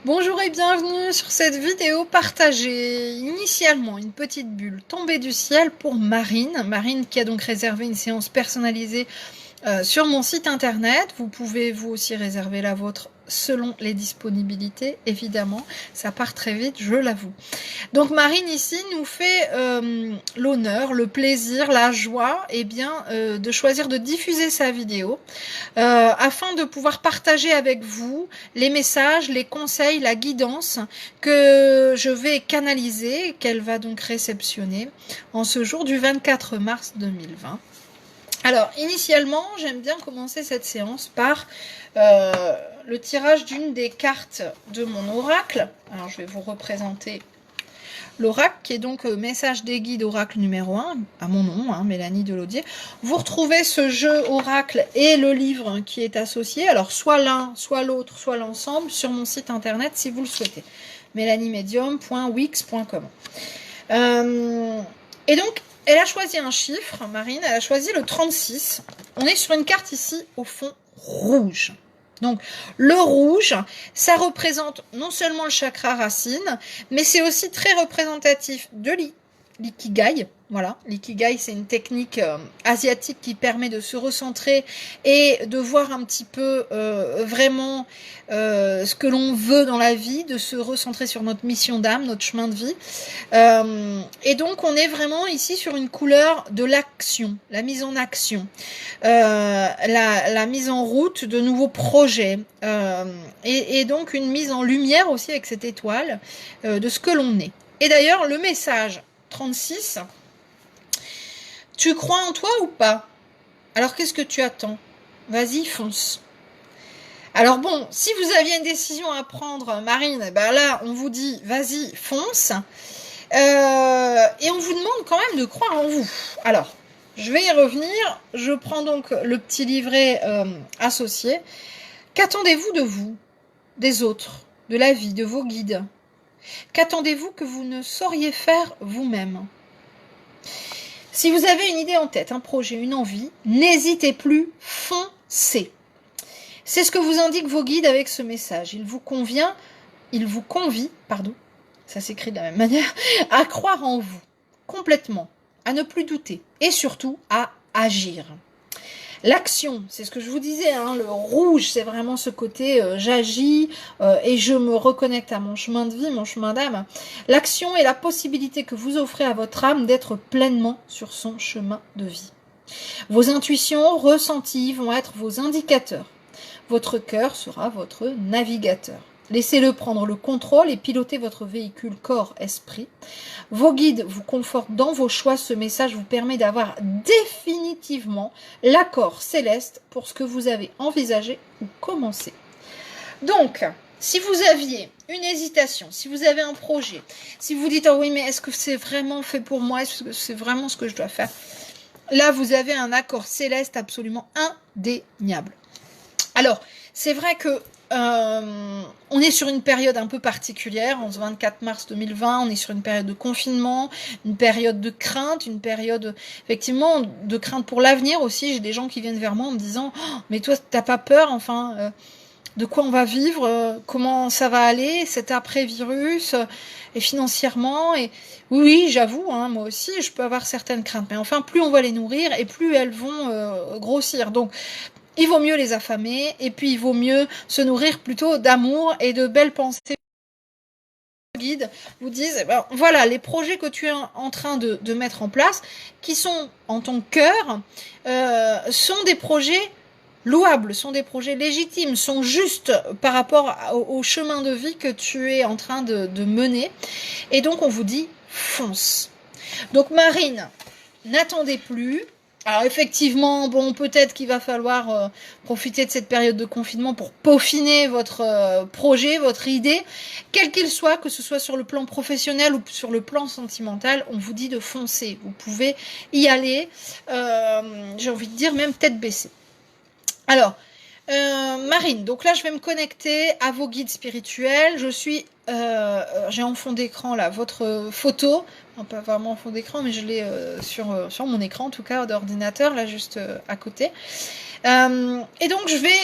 Bonjour et bienvenue sur cette vidéo partagée. Initialement, une petite bulle tombée du ciel pour Marine. Marine qui a donc réservé une séance personnalisée sur mon site internet. Vous pouvez vous aussi réserver la vôtre selon les disponibilités, évidemment. Ça part très vite, je l'avoue. Donc Marine ici nous fait l'honneur, le plaisir, la joie de choisir de diffuser sa vidéo afin de pouvoir partager avec vous les messages, les conseils, la guidance que je vais canaliser, qu'elle va donc réceptionner en ce jour du 24 mars 2020. Alors, initialement, j'aime bien commencer cette séance par le tirage d'une des cartes de mon oracle. Alors, je vais vous représenter l'oracle, qui est donc message des guides oracle numéro 1, à mon nom, Mélanie Delaudier. Vous retrouvez ce jeu oracle et le livre qui est associé, alors soit l'un, soit l'autre, soit l'ensemble, sur mon site internet si vous le souhaitez. mélaniemedium.wix.com. Et donc, elle a choisi un chiffre, Marine, elle a choisi le 36. On est sur une carte ici, au fond, rouge. Donc, le rouge, ça représente non seulement le chakra racine, mais c'est aussi très représentatif de l'ikigai. Voilà, l'ikigai, c'est une technique asiatique qui permet de se recentrer et de voir un petit peu vraiment ce que l'on veut dans la vie, de se recentrer sur notre mission d'âme, notre chemin de vie. Et donc, on est vraiment ici sur une couleur de l'action, la mise en action, la mise en route de nouveaux projets, et donc une mise en lumière aussi avec cette étoile de ce que l'on est. Et d'ailleurs, le message 36, tu crois en toi ou pas? Alors qu'est-ce que tu attends? Vas-y, fonce. Alors bon, si vous aviez une décision à prendre, Marine, ben là, on vous dit, vas-y, fonce. Et on vous demande quand même de croire en vous. Alors, je vais y revenir. Je prends donc le petit livret associé. Qu'attendez-vous de vous, des autres, de la vie, de vos guides? Qu'attendez-vous que vous ne sauriez faire vous-même? Si vous avez une idée en tête, un projet, une envie, n'hésitez plus, foncez. C'est ce que vous indiquent vos guides avec ce message. Il vous convie, ça s'écrit de la même manière, à croire en vous, complètement, à ne plus douter, et surtout à agir. L'action, c'est ce que je vous disais, le rouge, c'est vraiment ce côté j'agis et je me reconnecte à mon chemin de vie, mon chemin d'âme. L'action est la possibilité que vous offrez à votre âme d'être pleinement sur son chemin de vie. Vos intuitions, ressentis vont être vos indicateurs. Votre cœur sera votre navigateur. Laissez-le prendre le contrôle et piloter votre véhicule corps-esprit. Vos guides vous confortent dans vos choix. Ce message vous permet d'avoir définitivement l'accord céleste pour ce que vous avez envisagé ou commencé. Donc, si vous aviez une hésitation, si vous avez un projet, si vous dites « Ah oui, mais est-ce que c'est vraiment fait pour moi? Est-ce que c'est vraiment ce que je dois faire ?» Là, vous avez un accord céleste absolument indéniable. Alors, c'est vrai que on est sur une période un peu particulière, en ce 24 mars 2020, on est sur une période de confinement, une période de crainte, une période effectivement de crainte pour l'avenir aussi. J'ai des gens qui viennent vers moi en me disant oh, « mais toi, t'as pas peur, enfin, de quoi on va vivre, comment ça va aller, cet après-virus, et financièrement, et oui, j'avoue, moi aussi, je peux avoir certaines craintes, mais enfin, plus on va les nourrir, et plus elles vont grossir, donc il vaut mieux les affamer, et puis il vaut mieux se nourrir plutôt d'amour et de belles pensées. Guide vous disent, voilà, les projets que tu es en train de mettre en place, qui sont en ton cœur, sont des projets louables, sont des projets légitimes, sont justes par rapport au chemin de vie que tu es en train de mener. Et donc, on vous dit, fonce. Donc, Marine, n'attendez plus. Alors effectivement, bon, peut-être qu'il va falloir profiter de cette période de confinement pour peaufiner votre projet, votre idée, quel qu'il soit, que ce soit sur le plan professionnel ou sur le plan sentimental, on vous dit de foncer. Vous pouvez y aller, j'ai envie de dire même tête baissée. Alors, Marine, donc là je vais me connecter à vos guides spirituels. Je suis, j'ai en fond d'écran là votre photo, pas vraiment en fond d'écran, mais je l'ai sur mon écran en tout cas d'ordinateur là juste à côté. Et donc je vais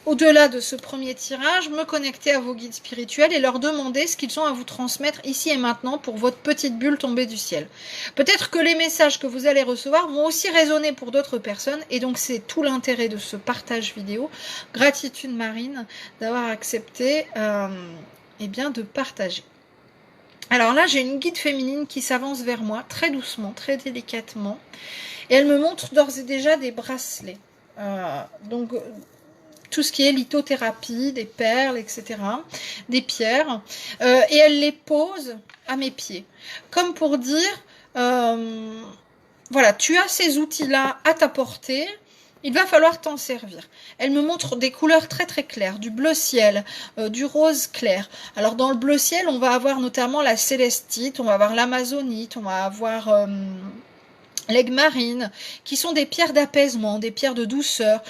au-delà de ce premier tirage, me connecter à vos guides spirituels et leur demander ce qu'ils ont à vous transmettre ici et maintenant pour votre petite bulle tombée du ciel. Peut-être que les messages que vous allez recevoir vont aussi résonner pour d'autres personnes, et donc c'est tout l'intérêt de ce partage vidéo. Gratitude Marine d'avoir accepté eh bien, de partager. Alors là, j'ai une guide féminine qui s'avance vers moi, très doucement, très délicatement, et elle me montre d'ores et déjà des bracelets. Donc, tout ce qui est lithothérapie, des perles, etc., des pierres, et elle les pose à mes pieds. Comme pour dire, voilà, tu as ces outils-là à ta portée, il va falloir t'en servir. Elle me montre des couleurs très très claires, du bleu ciel, du rose clair. Alors dans le bleu ciel, on va avoir notamment la célestite, on va avoir l'amazonite, on va avoir l'aigle marine, qui sont des pierres d'apaisement, des pierres de douceur.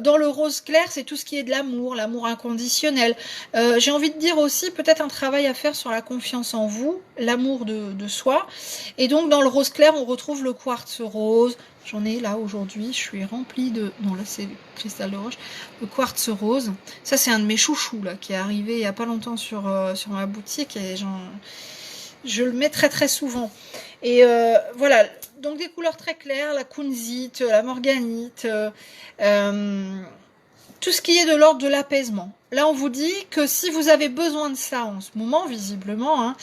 Dans le rose clair, c'est tout ce qui est de l'amour, l'amour inconditionnel. J'ai envie de dire aussi peut-être un travail à faire sur la confiance en vous, l'amour de soi. Et donc dans le rose clair, on retrouve le quartz rose. J'en ai là aujourd'hui, je suis remplie de... Non, là c'est le cristal de roche. Le quartz rose. Ça c'est un de mes chouchous là, qui est arrivé il n'y a pas longtemps sur ma boutique. Et je le mets très très souvent. Et voilà, donc des couleurs très claires, la kunzite, la morganite, tout ce qui est de l'ordre de l'apaisement. Là, on vous dit que si vous avez besoin de ça en ce moment, visiblement, hein,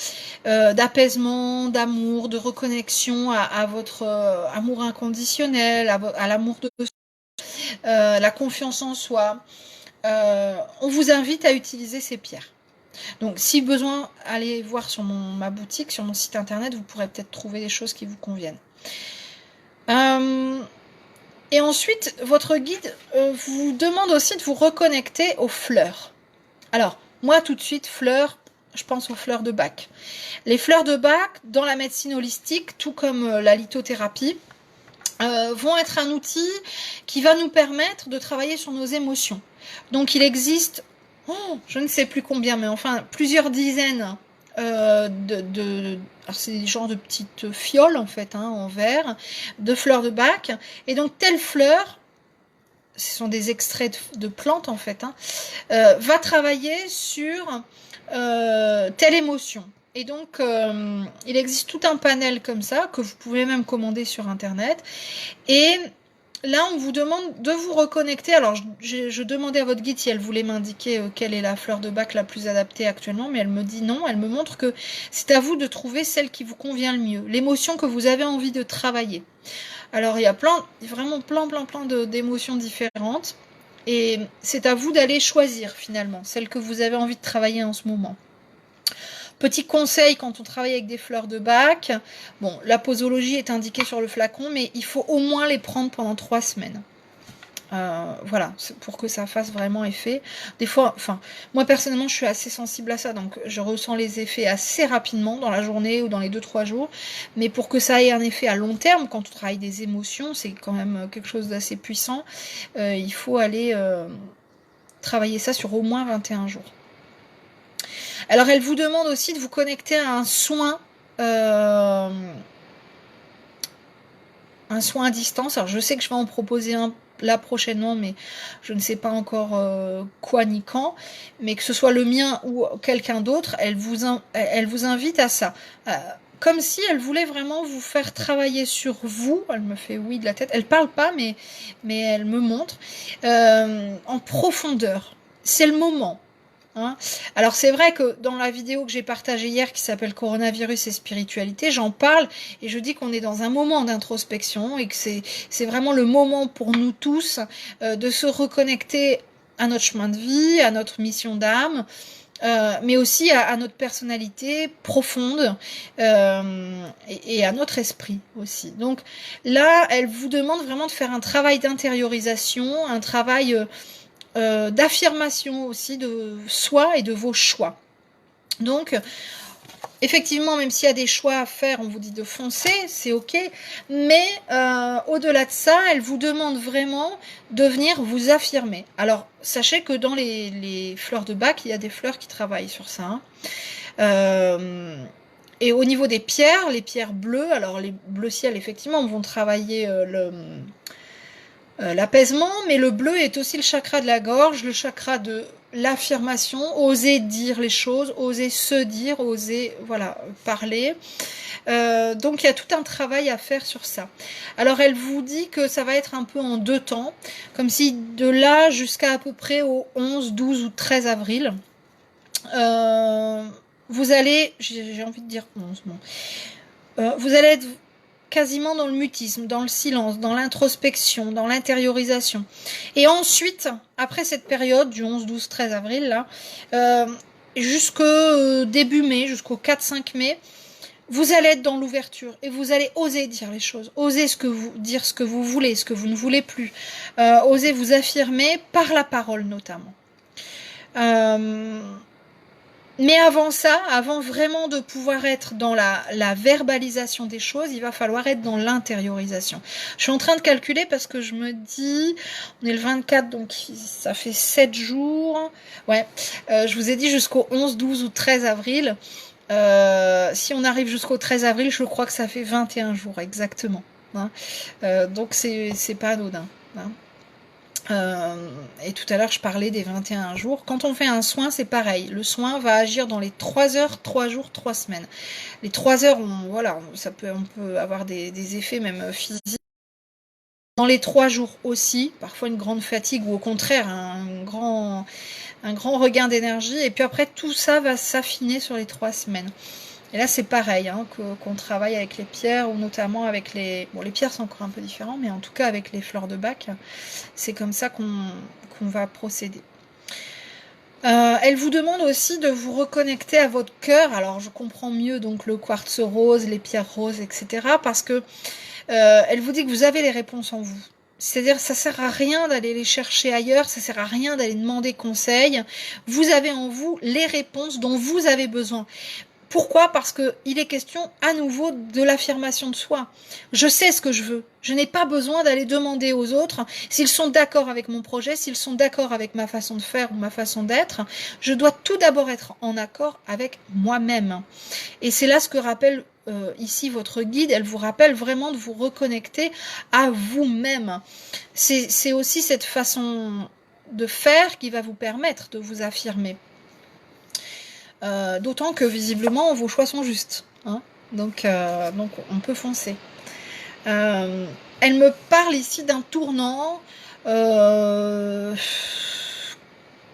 d'apaisement, d'amour, de reconnexion à votre amour inconditionnel, à l'amour de la confiance en soi, on vous invite à utiliser ces pierres. Donc, si besoin, allez voir sur ma boutique, sur mon site internet, vous pourrez peut-être trouver des choses qui vous conviennent. Et ensuite, votre guide vous demande aussi de vous reconnecter aux fleurs. Alors, moi, tout de suite, fleurs, je pense aux fleurs de Bach. Les fleurs de Bach, dans la médecine holistique, tout comme la lithothérapie, vont être un outil qui va nous permettre de travailler sur nos émotions. Donc, il existe... je ne sais plus combien, mais enfin plusieurs dizaines alors c'est des genres de petites fioles en fait, hein, en verre, de fleurs de Bach. Et donc telle fleur, ce sont des extraits de plantes en fait, hein, va travailler sur telle émotion. Et donc il existe tout un panel comme ça que vous pouvez même commander sur internet. Et là, on vous demande de vous reconnecter. Alors, je demandais à votre guide si elle voulait m'indiquer quelle est la fleur de Bach la plus adaptée actuellement, mais elle me dit non. Elle me montre que c'est à vous de trouver celle qui vous convient le mieux, l'émotion que vous avez envie de travailler. Alors, il y a vraiment plein d'émotions différentes, et c'est à vous d'aller choisir finalement celle que vous avez envie de travailler en ce moment. Petit conseil quand on travaille avec des fleurs de Bach, bon, la posologie est indiquée sur le flacon, mais il faut au moins les prendre pendant 3 semaines. Voilà, pour que ça fasse vraiment effet. Des fois, enfin, moi personnellement, je suis assez sensible à ça, donc je ressens les effets assez rapidement dans la journée ou dans les 2-3 jours. Mais pour que ça ait un effet à long terme, quand on travaille des émotions, c'est quand même quelque chose d'assez puissant. Il faut aller travailler ça sur au moins 21 jours. Alors, elle vous demande aussi de vous connecter à un soin à distance. Alors, je sais que je vais en proposer un là prochainement, mais je ne sais pas encore quoi ni quand. Mais que ce soit le mien ou quelqu'un d'autre, elle vous invite à ça. Comme si elle voulait vraiment vous faire travailler sur vous. Elle me fait oui de la tête. Elle parle pas, mais elle me montre en profondeur. C'est le moment. Hein. Alors c'est vrai que dans la vidéo que j'ai partagée hier qui s'appelle Coronavirus et spiritualité, j'en parle et je dis qu'on est dans un moment d'introspection et que c'est vraiment le moment pour nous tous de se reconnecter à notre chemin de vie, à notre mission d'âme, mais aussi à notre personnalité profonde et à notre esprit aussi. Donc là, elle vous demande vraiment de faire un travail d'intériorisation, un travail d'affirmation aussi de soi et de vos choix. Donc, effectivement, même s'il y a des choix à faire, on vous dit de foncer, c'est ok, mais au-delà de ça, elle vous demande vraiment de venir vous affirmer. Alors, sachez que dans les fleurs de Bach, il y a des fleurs qui travaillent sur ça. Et au niveau des pierres, les pierres bleues, alors les bleus ciel, effectivement, vont travailler l'apaisement, mais le bleu est aussi le chakra de la gorge, le chakra de l'affirmation, oser dire les choses, oser se dire, oser voilà parler. Donc il y a tout un travail à faire sur ça. Alors elle vous dit que ça va être un peu en 2 temps, comme si de là jusqu'à à peu près au 11, 12 ou 13 avril, vous allez, j'ai envie de dire 11, bon, vous allez être quasiment dans le mutisme, dans le silence, dans l'introspection, dans l'intériorisation. Et ensuite, après cette période du 11, 12, 13 avril, là, jusqu'au début mai, jusqu'au 4-5 mai, vous allez être dans l'ouverture et vous allez oser dire les choses, oser dire ce que vous voulez, ce que vous ne voulez plus, oser vous affirmer par la parole notamment. Mais avant ça, avant vraiment de pouvoir être dans la verbalisation des choses, il va falloir être dans l'intériorisation. Je suis en train de calculer parce que je me dis, on est le 24, donc ça fait 7 jours. Ouais, je vous ai dit jusqu'au 11, 12 ou 13 avril. Si on arrive jusqu'au 13 avril, je crois que ça fait 21 jours exactement. Hein. Donc c'est pas anodin. Hein. Et tout à l'heure, je parlais des 21 jours. Quand on fait un soin, c'est pareil. Le soin va agir dans les 3 heures, 3 jours, 3 semaines. Les 3 heures, voilà, on peut avoir des effets même physiques. Dans les 3 jours aussi, parfois une grande fatigue ou au contraire un grand regain d'énergie. Et puis après, tout ça va s'affiner sur les 3 semaines. Et là, c'est pareil, hein, qu'on travaille avec les pierres ou notamment avec les... Bon, les pierres sont encore un peu différents, mais en tout cas avec les fleurs de bac, c'est comme ça qu'on va procéder. Elle vous demande aussi de vous reconnecter à votre cœur. Alors, je comprends mieux donc le quartz rose, les pierres roses, etc. Parce que elle vous dit que vous avez les réponses en vous. C'est-à-dire, ça sert à rien d'aller les chercher ailleurs, ça sert à rien d'aller demander conseil. Vous avez en vous les réponses dont vous avez besoin. Pourquoi? Parce que il est question à nouveau de l'affirmation de soi. Je sais ce que je veux. Je n'ai pas besoin d'aller demander aux autres s'ils sont d'accord avec mon projet, s'ils sont d'accord avec ma façon de faire ou ma façon d'être. Je dois tout d'abord être en accord avec moi-même. Et c'est là ce que rappelle ici votre guide. Elle vous rappelle vraiment de vous reconnecter à vous-même. C'est aussi cette façon de faire qui va vous permettre de vous affirmer. D'autant que visiblement vos choix sont justes. Hein, donc on peut foncer. Elle me parle ici d'un tournant, je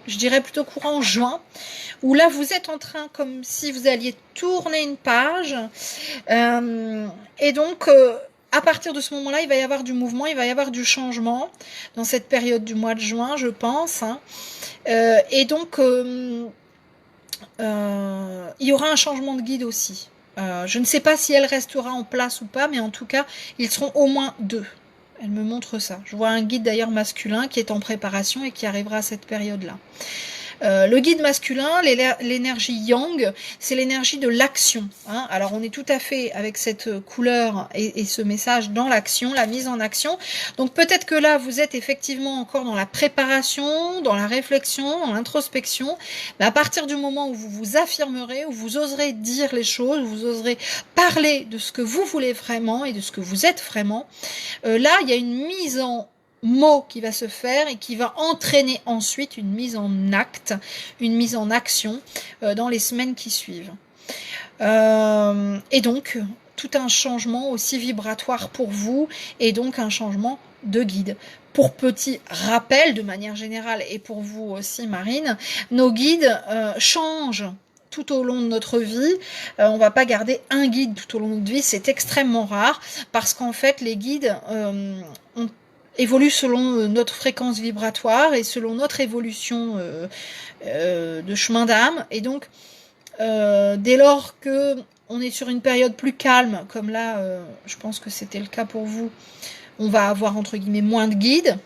dirais plutôt courant juin, où là vous êtes en train comme si vous alliez tourner une page. Et donc à partir de ce moment-là, il va y avoir du mouvement, il va y avoir du changement dans cette période du mois de juin, je pense. Hein. Et donc il y aura un changement de guide aussi. Je ne sais pas si elle restera en place ou pas, mais en tout cas, ils seront au moins 2. Elle me montre ça. Je vois un guide d'ailleurs masculin qui est en préparation et qui arrivera à cette période-là. Le guide masculin, l'énergie yang, c'est l'énergie de l'action. Hein. Alors on est tout à fait avec cette couleur et ce message dans l'action, la mise en action. Donc peut-être que là vous êtes effectivement encore dans la préparation, dans la réflexion, dans l'introspection. Mais à partir du moment où vous vous affirmerez, où vous oserez dire les choses, où vous oserez parler de ce que vous voulez vraiment et de ce que vous êtes vraiment, là il y a une mise en mot qui va se faire et qui va entraîner ensuite une mise en acte, une mise en action dans les semaines qui suivent. Et donc, tout un changement aussi vibratoire pour vous et donc un changement de guide. Pour petit rappel, de manière générale, et pour vous aussi, Marine, nos guides changent tout au long de notre vie. On va pas garder un guide tout au long de notre vie, c'est extrêmement rare, parce qu'en fait, les guides évolue selon notre fréquence vibratoire et selon notre évolution de chemin d'âme. Et donc, dès lors que on est sur une période plus calme, comme là, je pense que c'était le cas pour vous, on va avoir entre guillemets moins de guides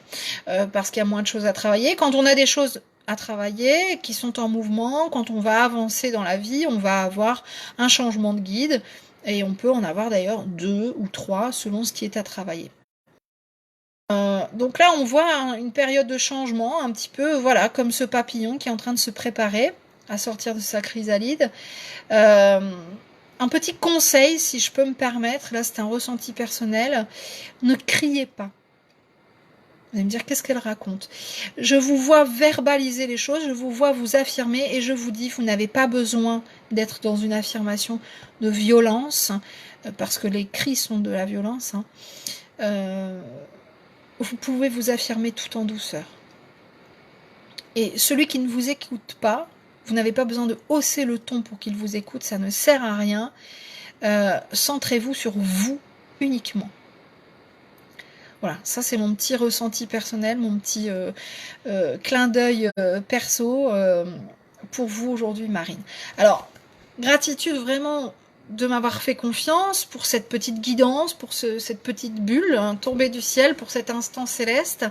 parce qu'il y a moins de choses à travailler. Quand on a des choses à travailler qui sont en mouvement, quand on va avancer dans la vie, on va avoir un changement de guide et on peut en avoir d'ailleurs 2 ou 3 selon ce qui est à travailler. Donc là, on voit une période de changement, un petit peu, voilà, comme ce papillon qui est en train de se préparer à sortir de sa chrysalide. Un petit conseil, si je peux me permettre, là c'est un ressenti personnel, ne criez pas. Vous allez me dire, qu'est-ce qu'elle raconte? Je vous vois verbaliser les choses, je vous vois vous affirmer, et je vous dis, vous n'avez pas besoin d'être dans une affirmation de violence, parce que les cris sont de la violence. Vous pouvez vous affirmer tout en douceur. Et celui qui ne vous écoute pas, vous n'avez pas besoin de hausser le ton pour qu'il vous écoute, ça ne sert à rien. Centrez-vous sur vous uniquement. Voilà, ça c'est mon petit ressenti personnel, mon petit clin d'œil perso pour vous aujourd'hui, Marine. Alors, gratitude vraiment de m'avoir fait confiance pour cette petite guidance, pour cette petite bulle tombée du ciel, pour cet instant céleste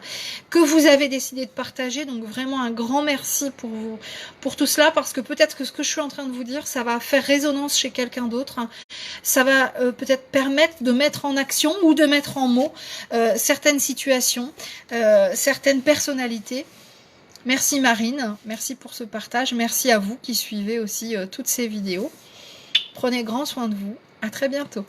que vous avez décidé de partager. Donc vraiment un grand merci pour vous, pour tout cela, parce que peut-être que ce que je suis en train de vous dire, ça va faire résonance chez quelqu'un d'autre. Ça va peut-être permettre de mettre en action ou de mettre en mots certaines situations, certaines personnalités. Merci Marine, merci pour ce partage, merci à vous qui suivez aussi toutes ces vidéos. Prenez grand soin de vous, à très bientôt.